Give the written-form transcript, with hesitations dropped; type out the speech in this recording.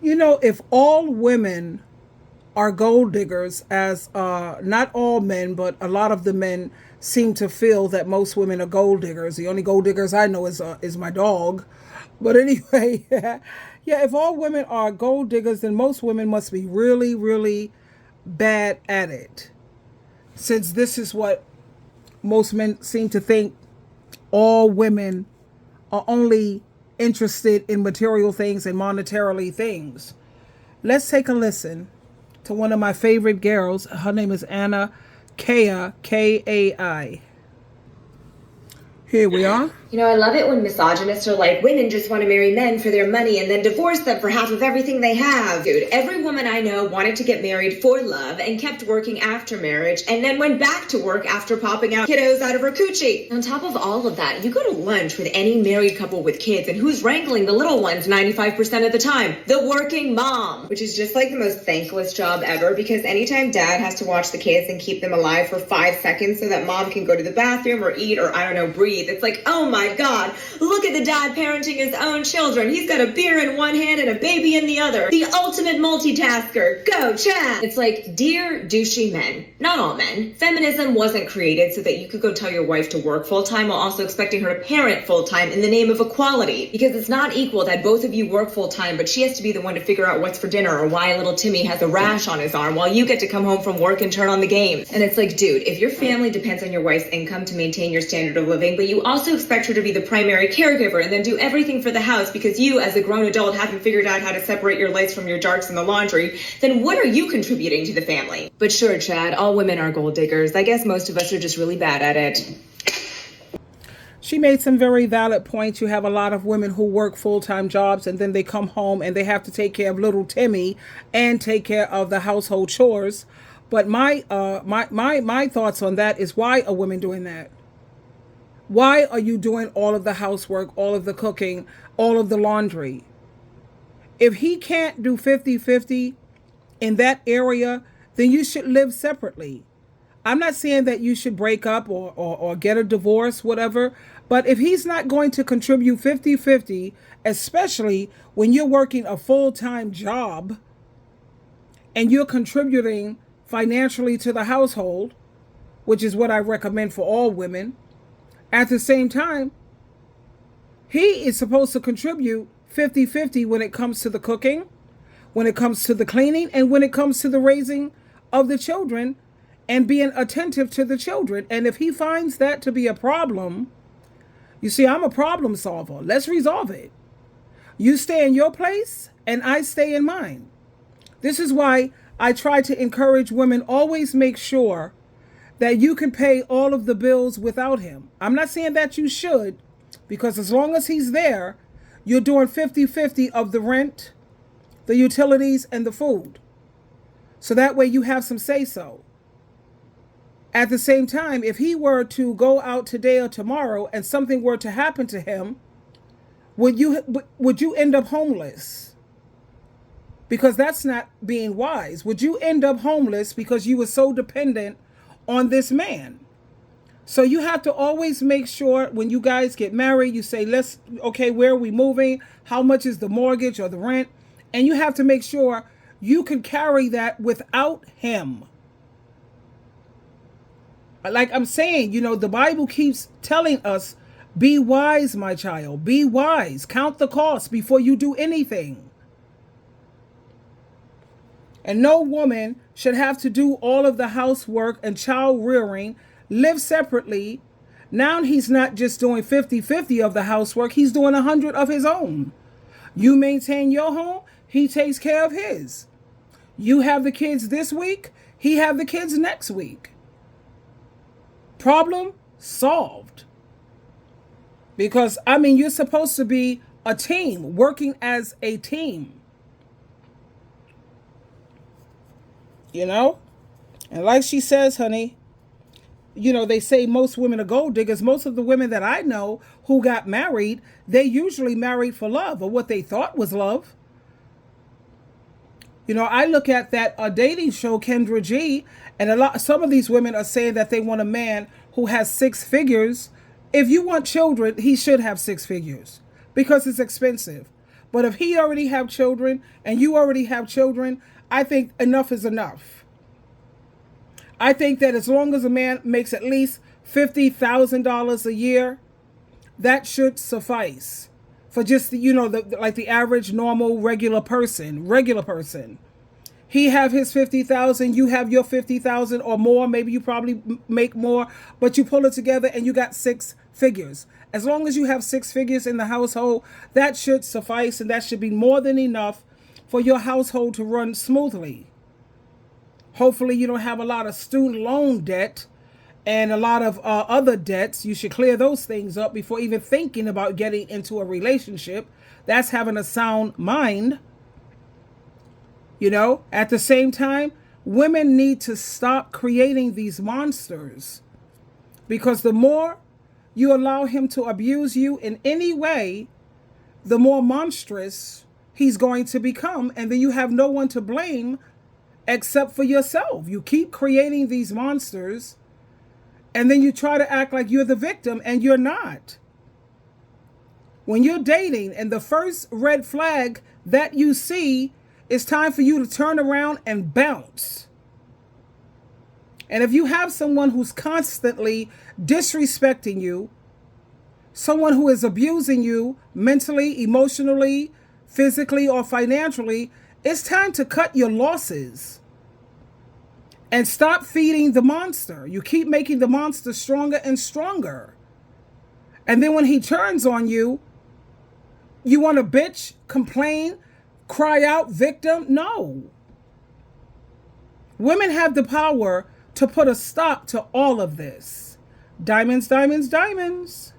If all women are gold diggers, as not all men, but a lot of the men seem to feel that most women are gold diggers. The only gold diggers I know is my dog. But anyway, yeah, if all women are gold diggers, then most women must be really, really bad at it. Since this is what most men seem to think, all women are only interested in material things and monetarily things. Let's take a listen to one of my favorite girls. Her name is Anna Kai, Kai. Here we are. I love it when misogynists are like, women just want to marry men for their money and then divorce them for half of everything they have. Dude, every woman I know wanted to get married for love and kept working after marriage and then went back to work after popping out kiddos out of her coochie. On top of all of that, you go to lunch with any married couple with kids, and who's wrangling the little ones 95% of the time? The working mom, which is just like the most thankless job ever, because anytime dad has to watch the kids and keep them alive for 5 seconds so that mom can go to the bathroom or eat or, I don't know, breathe, it's like, oh my God, look at the dad parenting his own children. He's got a beer in one hand and a baby in the other. The ultimate multitasker. Go, Chad. It's like, dear douchey men, not all men, feminism wasn't created so that you could go tell your wife to work full-time while also expecting her to parent full-time in the name of equality. Because it's not equal that both of you work full-time, but she has to be the one to figure out what's for dinner or why little Timmy has a rash on his arm while you get to come home from work and turn on the games. And it's like, dude, if your family depends on your wife's income to maintain your standard of living, but you also expect her to be the primary caregiver and then do everything for the house because you, as a grown adult, haven't figured out how to separate your lights from your darks in the laundry, then what are you contributing to the family? But sure, Chad, all women are gold diggers. I guess most of us are just really bad at it. She made some very valid points. You have a lot of women who work full-time jobs and then they come home and they have to take care of little Timmy and take care of the household chores. But my thoughts on that is, why are women doing that? Why are you doing all of the housework, all of the cooking, all of the laundry? If he can't do 50-50 in that area, then you should live separately. I'm not saying that you should break up or get a divorce, whatever. But if he's not going to contribute 50-50, especially when you're working a full-time job and you're contributing financially to the household, which is what I recommend for all women, at the same time, he is supposed to contribute 50-50 when it comes to the cooking, when it comes to the cleaning, and when it comes to the raising of the children and being attentive to the children. And if he finds that to be a problem, you see, I'm a problem solver. Let's resolve it. You stay in your place and I stay in mine. This is why I try to encourage women, always make sure that you can pay all of the bills without him. I'm not saying that you should, because as long as he's there, you're doing 50-50 of the rent, the utilities, and the food. So that way you have some say-so. At the same time, if he were to go out today or tomorrow and something were to happen to him, would you end up homeless? Because that's not being wise. Would you end up homeless because you were so dependent on this man? So you have to always make sure when you guys get married, you say, okay, where are we moving? How much is the mortgage or the rent? And you have to make sure you can carry that without him. Like I'm saying, the Bible keeps telling us, be wise, my child, be wise. Count the cost before you do anything. And no woman should have to do all of the housework and child rearing, live separately. Now he's not just doing 50-50 of the housework, he's doing 100 of his own. You maintain your home, he takes care of his. You have the kids this week, he have the kids next week. Problem solved. Because, you're supposed to be a team, working as a team. And like she says, honey, they say most women are gold diggers. Most of the women that I know who got married, they usually married for love, or what they thought was love. I look at that dating show, Kendra G, and some of these women are saying that they want a man who has 6 figures. If you want children, he should have 6 figures because it's expensive. But if he already have children and you already have children, I think enough is enough. I think that as long as a man makes at least $50,000 a year, that should suffice for just like the average, normal, regular person. He have his 50,000, you have your 50,000 or more. Maybe you probably make more, but you pull it together and you got 6 figures. As long as you have 6 figures in the household, that should suffice, and that should be more than enough for your household to run smoothly. Hopefully you don't have a lot of student loan debt and a lot of other debts. You should clear those things up before even thinking about getting into a relationship. That's having a sound mind. At the same time, women need to stop creating these monsters, because the more you allow him to abuse you in any way, the more monstrous he's going to become. And then you have no one to blame except for yourself. You keep creating these monsters, and then you try to act like you're the victim, and you're not. When you're dating and the first red flag that you see, it's time for you to turn around and bounce. And if you have someone who's constantly disrespecting you, someone who is abusing you mentally, emotionally, physically, or financially, it's time to cut your losses and stop feeding the monster. You keep making the monster stronger and stronger. And then when he turns on you, you want to bitch, complain, cry out, victim? No. Women have the power to put a stop to all of this. Diamonds, diamonds, diamonds.